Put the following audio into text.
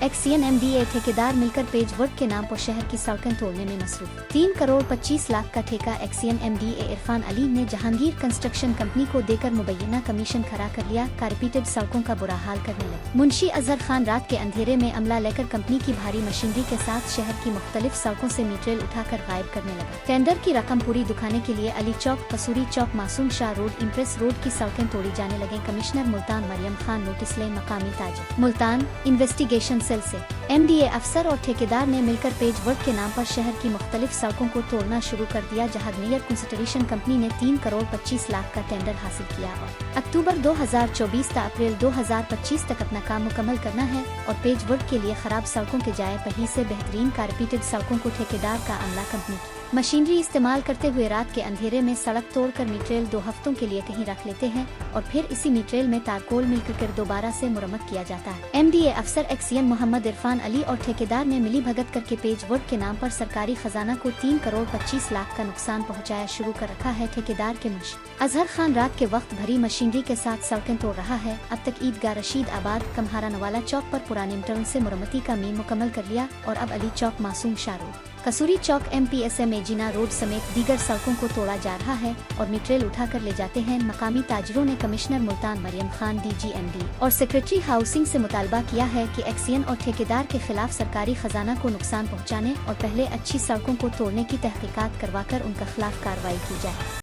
XCN-MDA ठेकेदार मिलकर page work के नाम पर शहर की सड़कें तोड़ने में मसरूफ। 3 करोड़ 25 लाख का ठेका XCN-MDA इरफान अली ने जहांगीर कंस्ट्रक्शन कंपनी को देकर मुबैना कमीशन खरा कर लिया। कारपेटेड सड़कों का बुरा हाल करने लगे। मुंशी अजहर खान रात के अंधेरे में अमला लेकर कंपनी की भारी मशीनरी के साथ शहर की मुख्तलिफ सड़कों से मीटरेल उठाकर गायब करने लगा। टेंडर की रकम पूरी दुकाने के लिए अली चौक, कसूरी चौक, मासूम शाह रोड, इम्प्रेस रोड की सड़कें तोड़ी जाने लगे। कमिश्नर मुल्तान मरियम खान नोटिस ले मकामी ताजर। मुल्तान इन्वेस्टिगेशन सेल से MDA अफसर और ठेकेदार ने मिलकर पेज वर्क के नाम पर शहर की मुख्तलिफ सड़कों को तोड़ना शुरू कर दिया। जहांगीर कंस्ट्रक्शन कंपनी ने 3 करोड़ 25 लाख का टेंडर हासिल किया और अक्टूबर 2024 से अप्रैल 2025 तक अपना काम मुकम्मल करना है और पेज वर्क के लिए खराब सड़कों के जाए पही से बेहतरीन कारपेटेड सड़कों को ठेकेदार का अमला कंपनी की मशीनरी इस्तेमाल करते हुए रात के अंधेरे में सड़क तोड़कर मीटरेल 2 हफ्तों के लिए कहीं रख लेते हैं और फिर इसी मीटरेल में तारकोल मिलकर दोबारा से मुरम्मत किया जाता है। MDA अफसर XCN मोहम्मद इरफान अली और ठेकेदार ने मिली भगत करके पेज वर्क के नाम पर सरकारी खजाना को 3 करोड़ 25 लाख का नुकसान पहुंचाया शुरू कर रखा है। ठेकेदार के मुंशी अजहर खान रात के वक्त भरी मशीनरी के साथ सड़कें तोड़ रहा है। अब तक ईदगाह रशीद आबाद, कमहारा नवाला चौक पर पुराने मीटरों से मुरम्मती का मीम मुकम्मल कर लिया और अब अली चौक, मासूम शाह रोड, कसूरी चौक, MPSM एजिना रोड समेत दीगर सड़कों को तोड़ा जा रहा है और मीटरेल उठाकर ले जाते हैं। मकामी ताजरों ने कमिश्नर मुल्तान मरियम खान, DGMD और सेक्रेटरी हाउसिंग से मुतालबा किया है कि XCN और ठेकेदार के खिलाफ सरकारी खजाना को नुकसान पहुंचाने और पहले अच्छी सड़कों को तोड़ने की तहकीकात करवाकर उनके खिलाफ कार्रवाई की जाए।